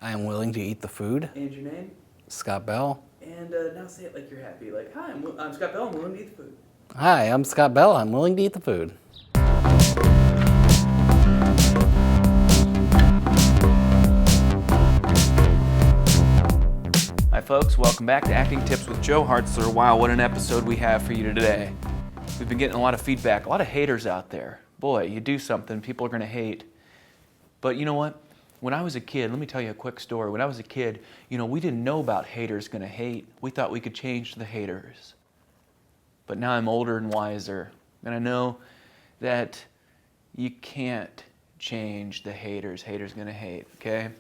I am willing to eat the food. And your name? Scott Bell. And now say it like you're happy. Like, hi, I'm Scott Bell. I'm willing to eat the food. Hi, I'm Scott Bell. I'm willing to eat the food. Hi, folks. Welcome back to Acting Tips with Joe Hartzler. Wow, what an episode we have for you today. We've been getting a lot of feedback, a lot of haters out there. Boy, you do something, people are going to hate. But you know what? When I was a kid, let me tell you a quick story. When I was a kid, we didn't know about haters going to hate. We thought we could change the haters. But now I'm older and wiser, and I know that you can't change the haters. Haters going to hate, okay?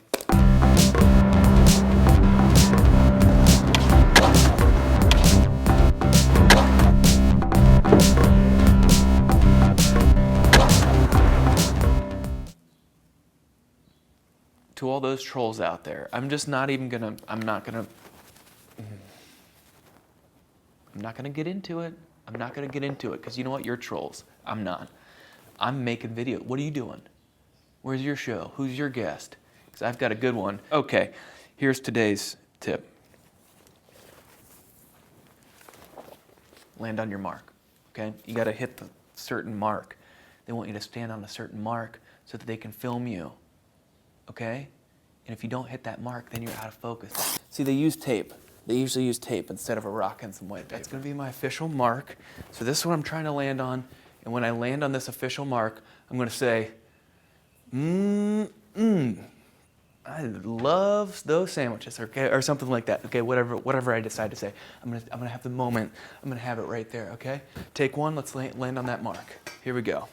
To all those trolls out there, I'm not gonna get into it. I'm not gonna get into it because you know what? You're trolls. I'm not. I'm making video. What are you doing? Where's your show? Who's your guest? Because I've got a good one. Okay, here's today's tip. Land on your mark, okay? You gotta hit the certain mark. They want you to stand on a certain mark so that they can film you. Okay? And if you don't hit that mark, then you're out of focus. See, they use tape. They usually use tape instead of a rock and some white paper. That's going to be my official mark. So this is what I'm trying to land on. And when I land on this official mark, I'm going to say, I love those sandwiches, okay? Or something like that, okay? Whatever I decide to say. I'm gonna have the moment. I'm going to have it right there, okay? Take one. Let's land on that mark. Here we go.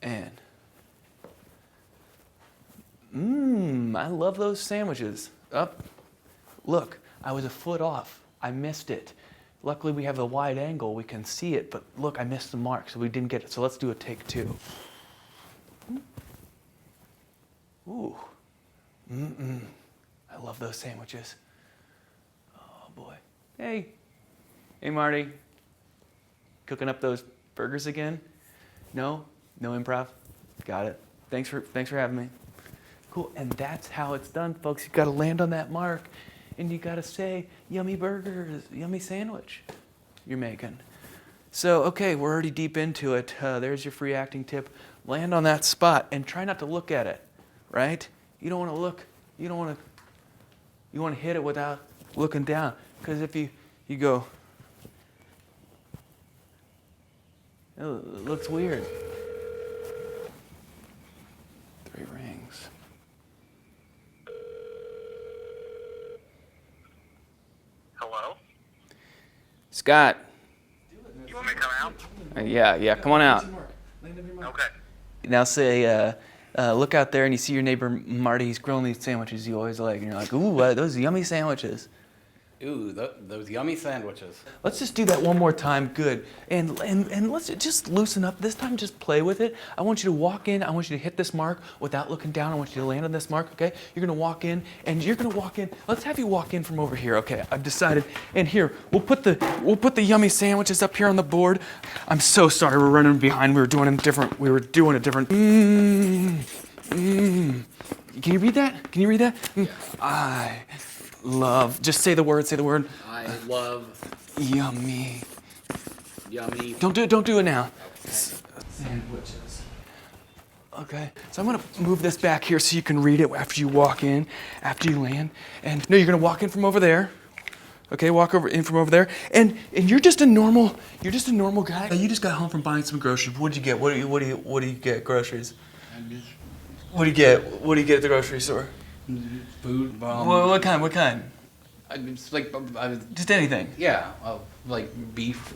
And... I love those sandwiches. Up. Look, I was a foot off. I missed it. Luckily, we have a wide angle. We can see it, but look, I missed the mark, so we didn't get it. So let's do a take two. Ooh. I love those sandwiches. Oh, boy. Hey. Hey, Marty. Cooking up those burgers again? No? No improv? Got it. Thanks for having me. Cool, and that's how it's done, folks. You've got to land on that mark, and you got to say, yummy burgers, yummy sandwich you're making. So, okay, we're already deep into it. There's your free acting tip. Land on that spot, and try not to look at it, right? You don't want to look, you want to hit it without looking down, because if you go, it looks weird. 3 rings. Hello? Scott. You want me to come out? Yeah, come on out. Okay. Now say, look out there and you see your neighbor Marty, he's grilling these sandwiches you always like, and you're like, ooh, those yummy sandwiches. Ooh, those yummy sandwiches. Let's just do that one more time, good. And let's just loosen up. This time just play with it. I want you to walk in, I want you to hit this mark without looking down. I want you to land on this mark, okay? You're gonna walk in, and you're gonna walk in. Let's have you walk in from over here, okay? I've decided. And here, we'll put the yummy sandwiches up here on the board. I'm so sorry, we're running behind. We were doing a different. Can you read that? Can you read that? Yes. I love, just say the word. I love Yummy. yummy. Don't do it now. Sandwiches. Okay, so I'm gonna move this back here so you can read it after you walk in, after you land. And no, you're gonna walk in from over there. Okay, walk in from over there. And you're just a normal guy. You just got home from buying some groceries. What'd you get? What do you get groceries? What do you get at the grocery store? Food. What kind? It's like Just anything. yeah, like beef.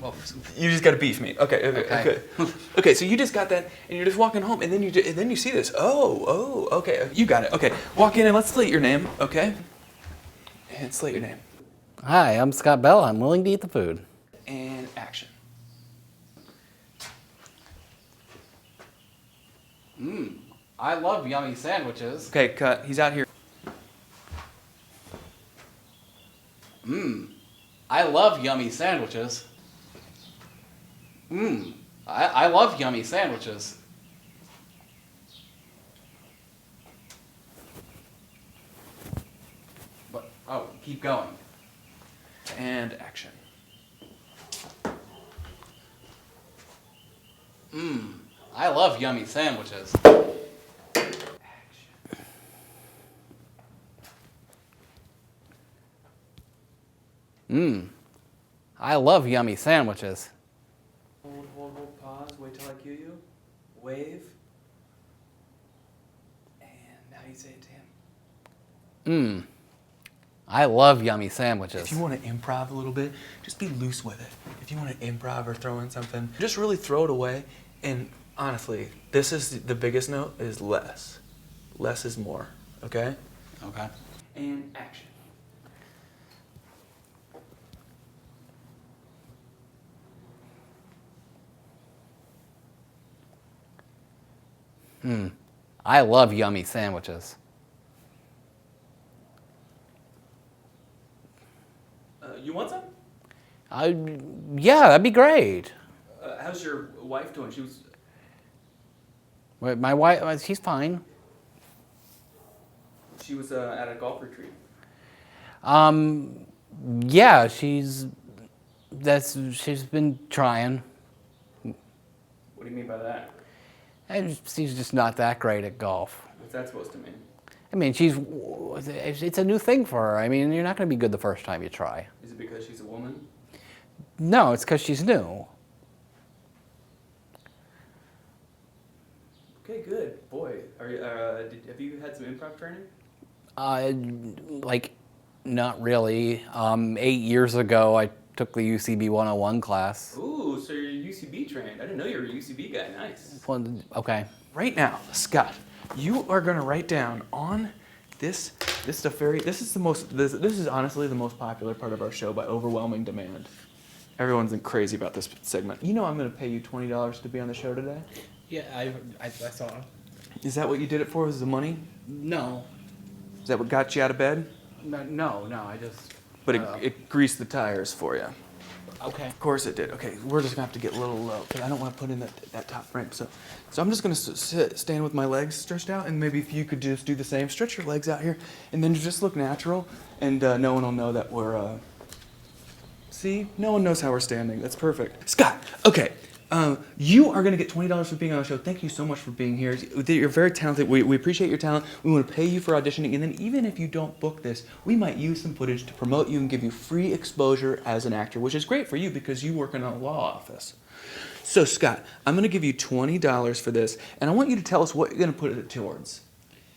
You just got a beef meat. Okay. Okay, so you just got that, and you're just walking home, and then you see this. Oh, okay, you got it. Okay, walk in and let's slate your name. Okay, and slate your name. Hi, I'm Scott Bell. I'm willing to eat the food. And action. I love yummy sandwiches. Okay, cut. He's out here. I love yummy sandwiches. I love yummy sandwiches. Keep going. And action. I love yummy sandwiches. I love yummy sandwiches. Hold, pause, wait till I cue you. Wave. And now you say it to him. I love yummy sandwiches. If you want to improv a little bit, just be loose with it. If you want to improv or throw in something, just really throw it away. And honestly, this is the biggest note is less. Less is more, okay? Okay. And action. I love yummy sandwiches. You want some? Yeah, that'd be great. How's your wife doing? She was. Wait, my wife, she's fine. She was at a golf retreat. Yeah, she's been trying. What do you mean by that? And she's just not that great at golf. What's that supposed to mean? I mean, it's a new thing for her. I mean, you're not going to be good the first time you try. Is it because she's a woman? No, it's because she's new. Okay, good. Boy, have you had some improv training? Like, not really. 8 years ago, I took the UCB 101 class. Ooh, so you're UCB trained. I didn't know you were a UCB guy. Nice. Well, okay. Right now, Scott, you are going to write down on this is honestly the most popular part of our show by overwhelming demand. Everyone's crazy about this segment. You know I'm going to pay you $20 to be on the show today? Yeah, I saw. Is that what you did it for? Was the money? No. Is that what got you out of bed? No, I just... But it greased the tires for you. Okay. Of course it did. Okay, we're just gonna have to get a little low because I don't want to put in that top frame. So I'm just gonna stand with my legs stretched out, and maybe if you could just do the same, stretch your legs out here, and then just look natural, and no one will know that we're. See, no one knows how we're standing. That's perfect. Scott. Okay. You are going to get $20 for being on the show. Thank you so much for being here. You're very talented. We appreciate your talent. We want to pay you for auditioning. And then even if you don't book this, we might use some footage to promote you and give you free exposure as an actor, which is great for you because you work in a law office. So, Scott, I'm going to give you $20 for this, and I want you to tell us what you're going to put it towards.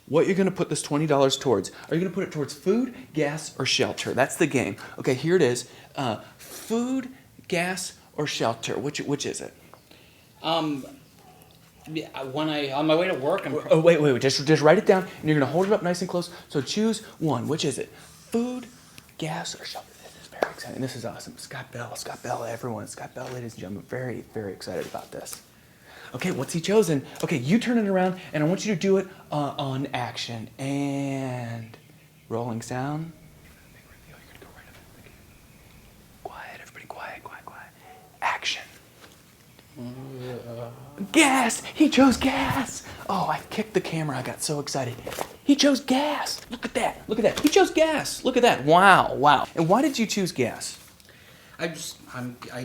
What you're going to put this $20 towards. Are you going to put it towards food, gas, or shelter? That's the game. Okay, here it is. Food, gas, or shelter. Which is it? When on my way to work, Wait. Just write it down, and you're gonna hold it up nice and close. So choose one. Which is it? Food, gas, or shelter? This is very exciting. This is awesome. Scott Bell, everyone. Scott Bell, ladies and gentlemen. Very, very excited about this. Okay, what's he chosen? Okay, you turn it around, and I want you to do it on action. And rolling sound. Big reveal. You're gonna go right up. Quiet, everybody. Quiet. Action. Gas! He chose gas! Oh, I kicked the camera. I got so excited. He chose gas! Look at that. He chose gas! Look at that. Wow. And why did you choose gas? I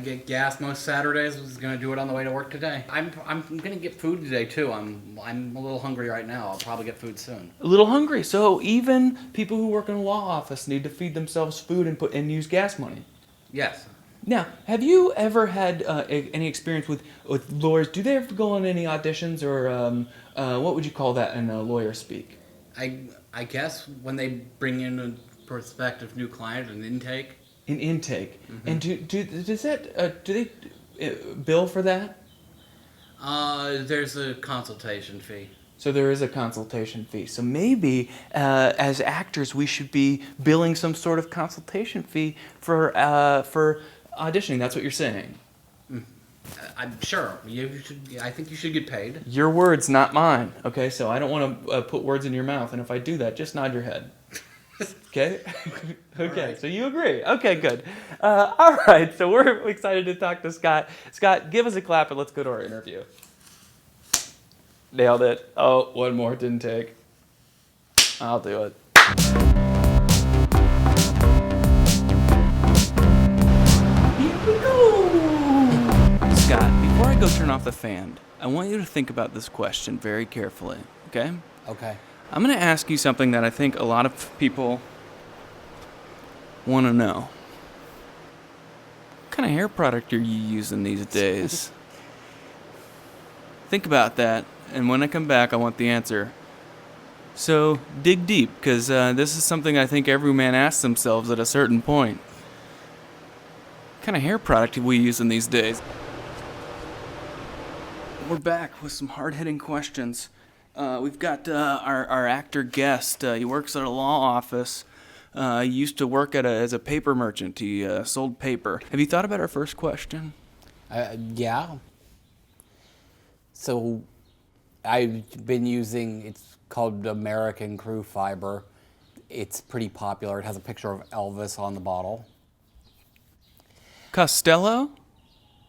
get gas most Saturdays. I was gonna do it on the way to work today. I'm gonna get food today too. I'm a little hungry right now. I'll probably get food soon. A little hungry. So even people who work in a law office need to feed themselves food and use gas money. Yes. Now, have you ever had any experience with lawyers? Do they ever go on any auditions, or what would you call that in lawyer speak? I guess when they bring in a prospective new client, an intake. An intake. Mm-hmm. And do they bill for that? There's a consultation fee. So there is a consultation fee. So maybe as actors we should be billing some sort of consultation fee for auditioning. That's what you're saying. I'm sure. I think you should get paid. Your words, not mine. Okay, so I don't want to put words in your mouth, and if I do that, just nod your head. Okay? Okay, right. So you agree. Okay, good. All right, so we're excited to talk to Scott. Scott, give us a clap and let's go to our interview. Nailed it. Oh, one more, didn't take. I'll do it. Before I go turn off the fan, I want you to think about this question very carefully, okay? Okay. I'm going to ask you something that I think a lot of people want to know. What kind of hair product are you using these days? Think about that, and when I come back, I want the answer. So, dig deep, because this is something I think every man asks themselves at a certain point. What kind of hair product are we using these days? We're back with some hard-hitting questions. We've got our actor guest. He works at a law office. He used to work as a paper merchant. He sold paper. Have you thought about our first question? Yeah. So, I've been using, it's called American Crew Fiber. It's pretty popular. It has a picture of Elvis on the bottle. Costello?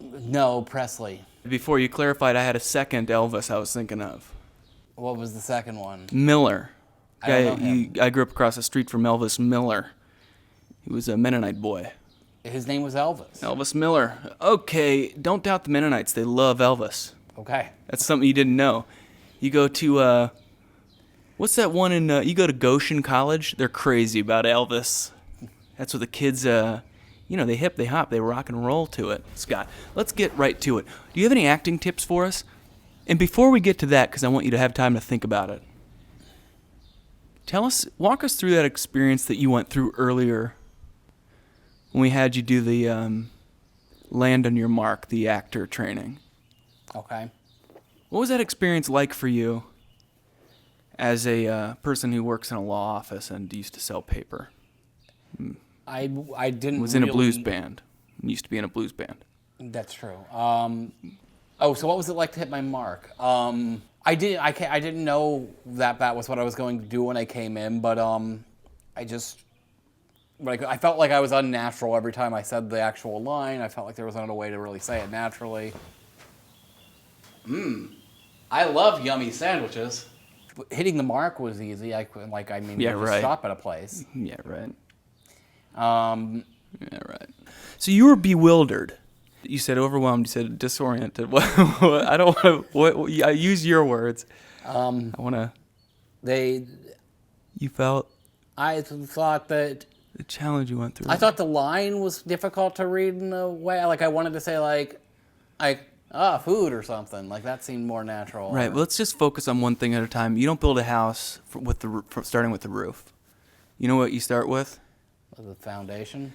No, Presley. Before you clarified, I had a second Elvis I was thinking of. What was the second one? Miller. I don't know him. I grew up across the street from Elvis Miller. He was a Mennonite boy. His name was Elvis. Elvis Miller. Okay, don't doubt the Mennonites. They love Elvis. Okay. That's something you didn't know. You go to, what's that one in, you go to Goshen College? They're crazy about Elvis. That's what the kids, they hip, they hop, they rock and roll to it. Scott, let's get right to it. Do you have any acting tips for us? And before we get to that, because I want you to have time to think about it, walk us through that experience that you went through earlier when we had you do the Land on Your Mark, the actor training. Okay. What was that experience like for you as a person who works in a law office and used to sell paper? I didn't. Was in a really- blues band. Used to be in a blues band. That's true. So what was it like to hit my mark? I didn't know that was what I was going to do when I came in, but I felt like I was unnatural every time I said the actual line. I felt like there was no way to really say it naturally. I love yummy sandwiches. Hitting the mark was easy. Yeah, just right. stop at a place. Yeah, right. Yeah, right. So you were bewildered. You said overwhelmed. You said disoriented. I don't want to. I use your words. I want to. You felt. I thought that. The challenge you went through. I thought the line was difficult to read in a way. Like I wanted to say food or something. Like that seemed more natural. Right. Well, let's just focus on one thing at a time. You don't build a house starting with the roof. You know what you start with? The foundation.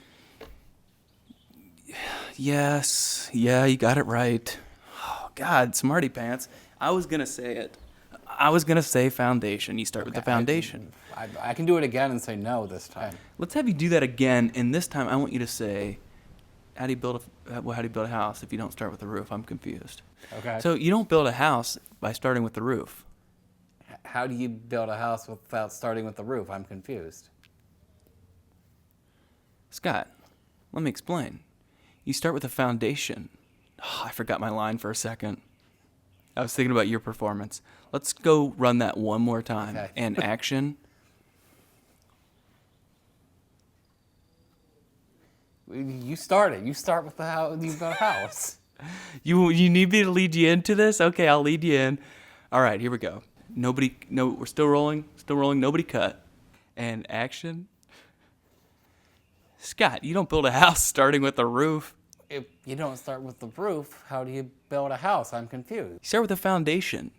Yes. Yeah, you got it right. Oh, God, smarty pants. I was going to say it. I was going to say foundation. You start with the foundation. I can do it again and say no this time. Let's have you do that again, and this time I want you to say, how do you build a house if you don't start with the roof? I'm confused. Okay. So you don't build a house by starting with the roof. How do you build a house without starting with the roof? I'm confused. Scott, let me explain. You start with a foundation. Oh, I forgot my line for a second. I was thinking about your performance. Let's go run that one more time. Okay. And action. You start it. You start with you build a house. You need me to lead you into this? Okay, I'll lead you in. All right, here we go. We're still rolling. Nobody cut. And action. Scott, you don't build a house starting with a roof. If you don't start with the roof, how do you build a house? I'm confused. You start with a foundation.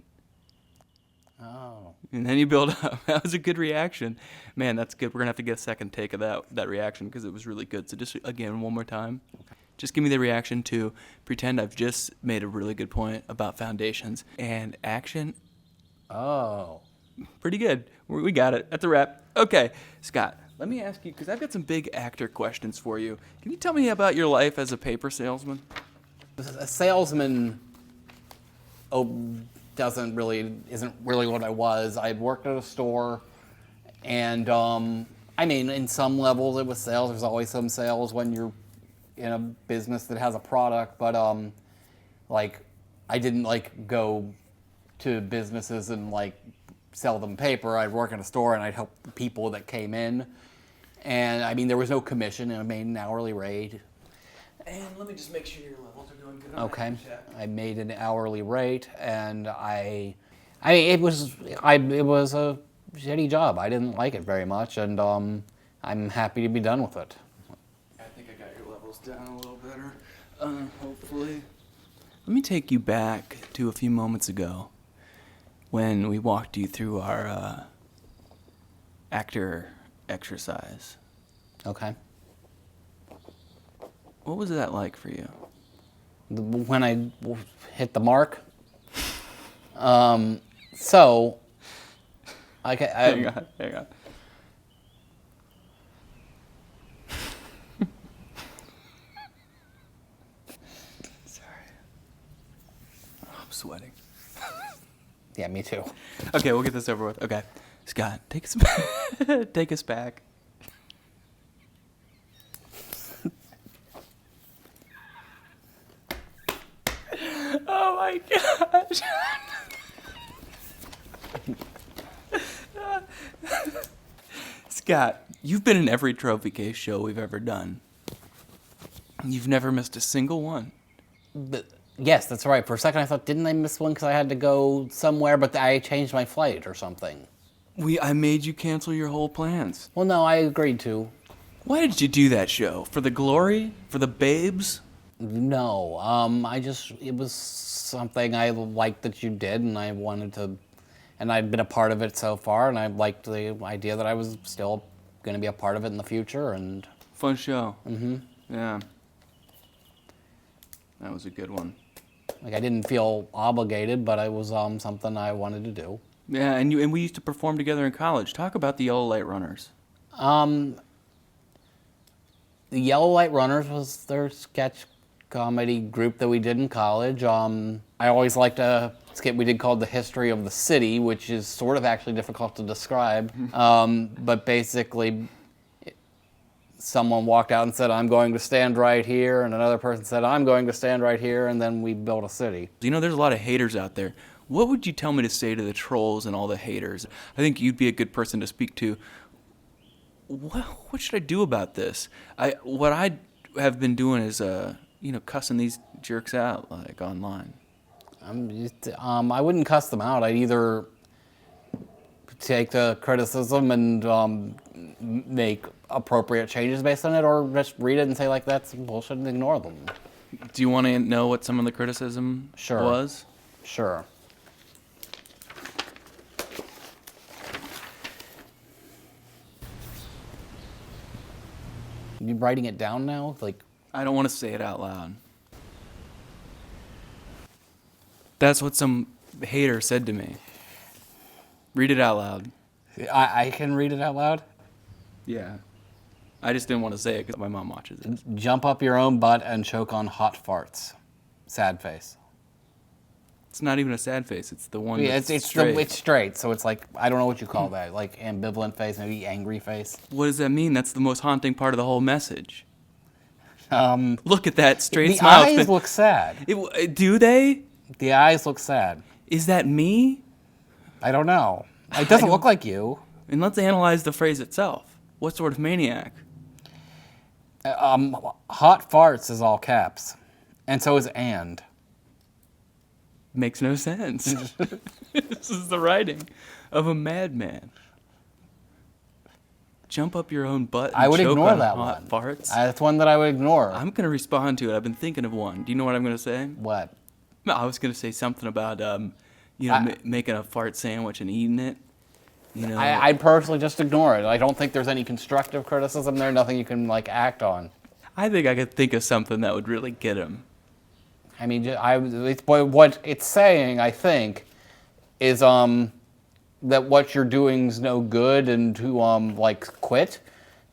Oh. And then you build up. That was a good reaction. Man, that's good. We're going to have to get a second take of that reaction because it was really good. So just, again, one more time. Okay. Just give me the reaction to pretend I've just made a really good point about foundations. And action. Oh. Pretty good. We got it. That's a wrap. Okay, Scott, let me ask you, because I've got some big actor questions for you. Can you tell me about your life as a paper salesman? A salesman isn't really what I was. I worked at a store, and in some levels it was sales. There's always some sales when you're in a business that has a product, but I didn't go to businesses and sell them paper. I'd work in a store and I'd help the people that came in, and there was no commission, and I made an hourly rate. And let me just make sure your levels are doing good. Okay. I made an hourly rate, and it was a shitty job. I didn't like it very much, and I'm happy to be done with it. I think I got your levels down a little better. Hopefully. Let me take you back to a few moments ago when we walked you through our actor exercise. Okay. What was that like for you? When I hit the mark. So, Hang on. Sorry. Oh, I'm sweating. Yeah, me too. Okay, we'll get this over with. Okay. Scott, take us take us back. Oh my gosh. Scott, you've been in every trophy case show we've ever done. You've never missed a single one. But, yes, that's right. For a second I thought, didn't I miss one because I had to go somewhere, but I changed my flight or something. I made you cancel your whole plans. Well, no, I agreed to. Why did you do that show? For the glory? For the babes? No, it was something I liked that you did, and I wanted to, and I'd been a part of it so far, and I liked the idea that I was still going to be a part of it in the future, and... Fun show. Mm-hmm. Yeah. That was a good one. Like, I didn't feel obligated, but it was something I wanted to do. Yeah, and we used to perform together in college. Talk about the Yellow Light Runners. The Yellow Light Runners was their sketch comedy group that we did in college. I always liked a skit we did called The History of the City, which is sort of actually difficult to describe. But basically, someone walked out and said, "I'm going to stand right here," and another person said, "I'm going to stand right here," and then we built a city. You know, there's a lot of haters out there. What would you tell me to say to the trolls and all the haters? I think you'd be a good person to speak to. What should I do about this? What I have been doing is, cussing these jerks out, like, online. I wouldn't cuss them out. I'd either take the criticism and make appropriate changes based on it, or just read it and say, like, that's bullshit and ignore them. Do you want to know what some of the criticism was? Sure. You writing it down now? Like, I don't want to say it out loud. That's what some hater said to me. Read it out loud. I can read it out loud? Yeah. I just didn't want to say it because my mom watches it. Jump up your own butt and choke on hot farts. Sad face. It's not even a sad face. It's the one Yeah, that's it's straight. it's straight, so it's like, I don't know what you call that. Like ambivalent face, maybe angry face. What does that mean? That's the most haunting part of the whole message. Um, Look at that straight the smile. eyes look sad. Do they? The eyes look sad. Is that me? I don't know. It doesn't look like you. And let's analyze the phrase itself. What sort of maniac? Hot farts is all caps. And so is and. Makes no sense. This is the writing of a madman. Jump up your own butt and I would choke ignore on that hot one. farts? That's one that I would ignore. I'm going to respond to it. I've been thinking of one. Do you know what I'm going to say? What? No, I was going to say something about, making a fart sandwich and eating it. You know, I'd personally just ignore it. I don't think there's any constructive criticism there, nothing you can, like, act on. I think I could think of something that would really get him. I mean, what it's saying, I think, is that what you're doing's no good and to quit.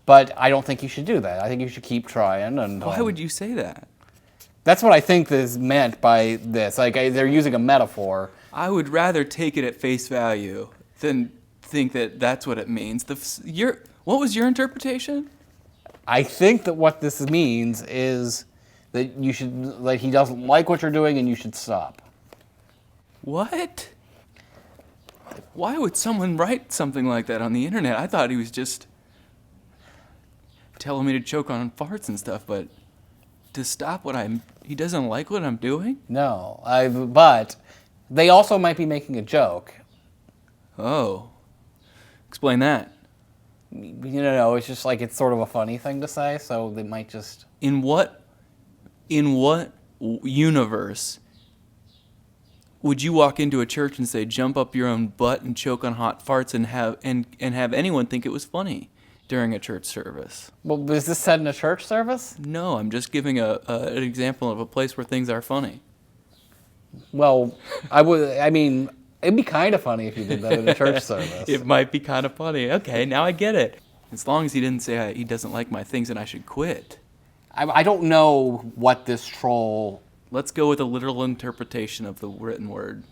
But I don't think you should do that. I think you should keep trying. And Why would you say that? That's what I think is meant by this. Like, they're using a metaphor. I would rather take it at face value than think that that's what it means. What was your interpretation? I think that what this means is that he doesn't like what you're doing and you should stop. What? Why would someone write something like that on the internet? I thought he was just telling me to choke on farts and stuff, but to stop what he doesn't like what I'm doing? No, but they also might be making a joke. Oh. Explain that. You know, it's just like it's sort of a funny thing to say, so they might just. In what universe would you walk into a church and say jump up your own butt and choke on hot farts and have anyone think it was funny during a church service? Well, is this said in a church service? No, I'm just giving an example of a place where things are funny. Well, I mean, it'd be kind of funny if you did that in a church service. It might be kind of funny. Okay, now I get it. As long as he didn't say he doesn't like my things and I should quit. I don't know what this troll. Let's go with a literal interpretation of the written word.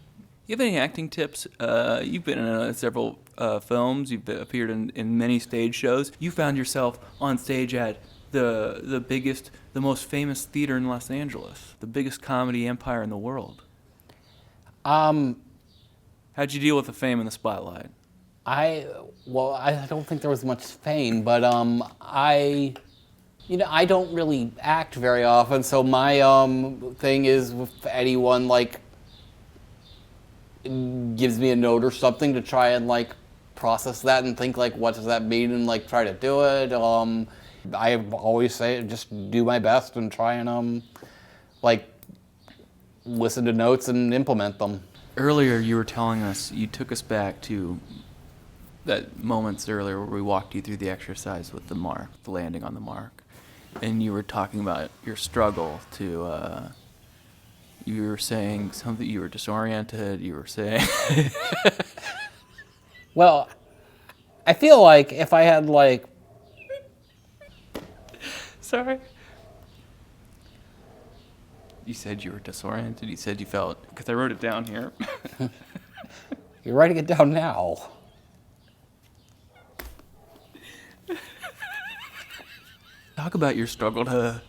You have any acting tips? You've been in several films. You've appeared in many stage shows. You found yourself on stage at the biggest, the most famous theater in Los Angeles, the biggest comedy empire in the world. How'd you deal with the fame and the spotlight? I don't think there was much fame, but I don't really act very often, so my thing is if anyone like gives me a note or something to try and like process that and think like what does that mean and like try to do it. I always say just do my best and try and like listen to notes and implement them. Earlier you were telling us, you took us back to that moments earlier where we walked you through the exercise with the mark, the landing on the mark. And you were talking about your struggle to, you were saying something, you were disoriented, you were saying... Well, I feel like if I had like... Sorry. You said you were disoriented, you said you felt, because I wrote it down here. You're writing it down now. Talk about your struggle to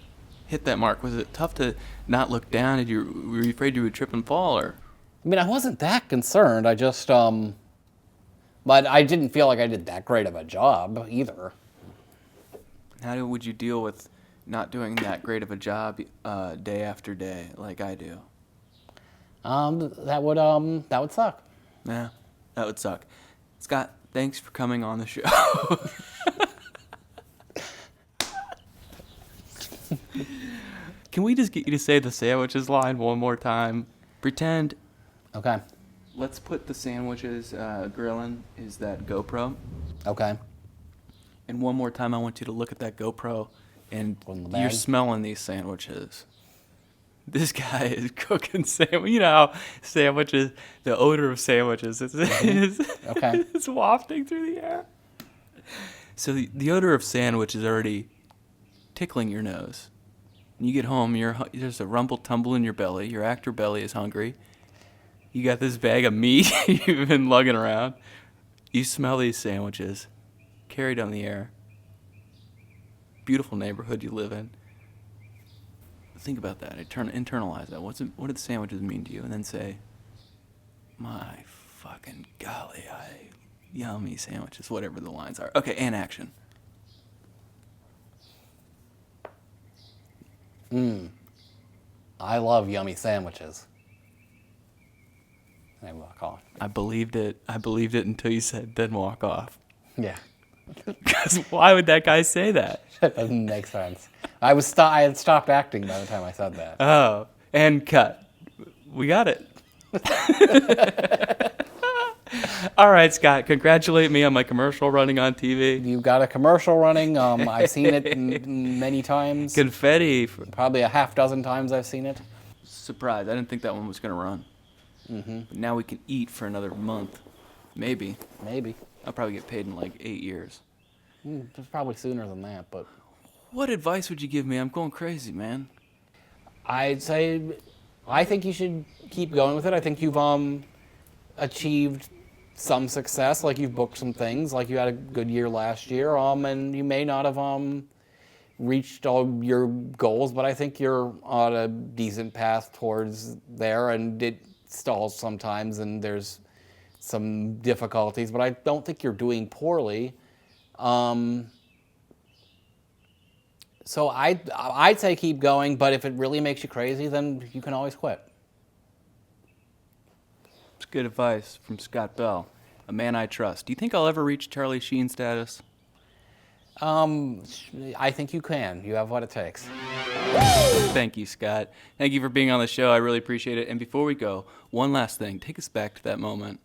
hit that mark. Was it tough to not look down? Were you afraid you would trip and fall? Or? I mean, I wasn't that concerned. I just, but I didn't feel like I did that great of a job either. How would you deal with not doing that great of a job day after day like I do? That would suck. Yeah, that would suck. Scott, thanks for coming on the show. Can we just get you to say the sandwiches line one more time? Pretend. Okay. Let's put the sandwiches grilling is that GoPro. Okay. And one more time, I want you to look at that GoPro and In the bag? you're smelling these sandwiches. This guy is cooking sandwiches. You know how sandwiches, the odor of sandwiches is Okay. it's wafting through the air. So the odor of sandwich is already tickling your nose. And you get home, there's a rumble tumble in your belly. Your actor belly is hungry. You got this bag of meat you've been lugging around. You smell these sandwiches carried on the air. Beautiful neighborhood you live in. Think about that. Internalize that. What do the sandwiches mean to you? And then say, my fucking golly, yummy sandwiches, whatever the lines are. Okay, and action. I love yummy sandwiches. And I walk on. I believed it until you said, then walk off. Yeah. Because why would that guy say that? That doesn't make sense. I had stopped acting by the time I said that. Oh, and cut. We got it. All right, Scott, congratulate me on my commercial running on TV. You've got a commercial running. I've seen it many times. Confetti. Probably a half dozen times I've seen it. Surprise, I didn't think that one was going to run. Mm-hmm. But now we can eat for another month. Maybe. Maybe. I'll probably get paid in like 8 years. Probably sooner than that, but... What advice would you give me? I'm going crazy, man. I'd say, I think you should keep going with it. I think you've achieved some success, like you've booked some things, like you had a good year last year, and you may not have reached all your goals, but I think you're on a decent path towards there, and it stalls sometimes, and there's some difficulties, but I don't think you're doing poorly. So I'd say keep going, but if it really makes you crazy, then you can always quit. It's good advice from Scott Bell, a man I trust. Do you think I'll ever reach Charlie Sheen status? I think you can. You have what it takes. Thank you, Scott. Thank you for being on the show. I really appreciate it. And before we go, one last thing. Take us back to that moment.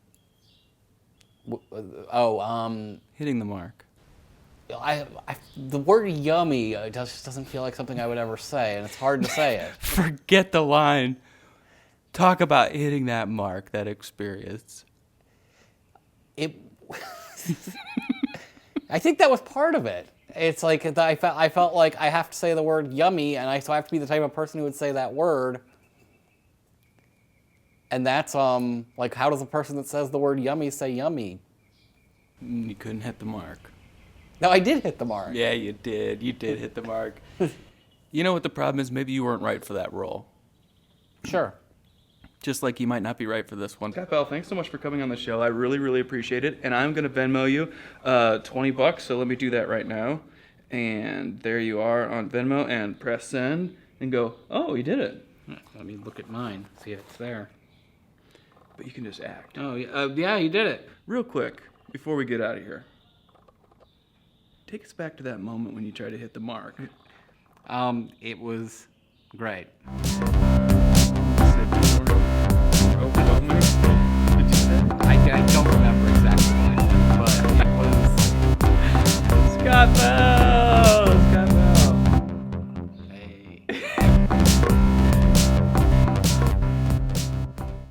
Hitting the mark. The word yummy just doesn't feel like something I would ever say, and it's hard to say it. Forget the line. Talk about hitting that mark, that experience. I think that was part of it. It's like I felt like I have to say the word yummy, and so I have to be the type of person who would say that word. And that's like, how does a person that says the word yummy say yummy? You couldn't hit the mark. No, I did hit the mark. Yeah, you did. You did hit the mark. You know what the problem is? Maybe you weren't right for that role. Sure. Just like you might not be right for this one. Scott Bell, thanks so much for coming on the show. I really, really appreciate it. And I'm going to Venmo you $20, so let me do that right now. And there you are on Venmo, and press send and go, oh, you did it. Let me look at mine, see if it's there. But you can just act. Oh, yeah, you did it. Real quick, before we get out of here, take us back to that moment when you tried to hit the mark. It was great.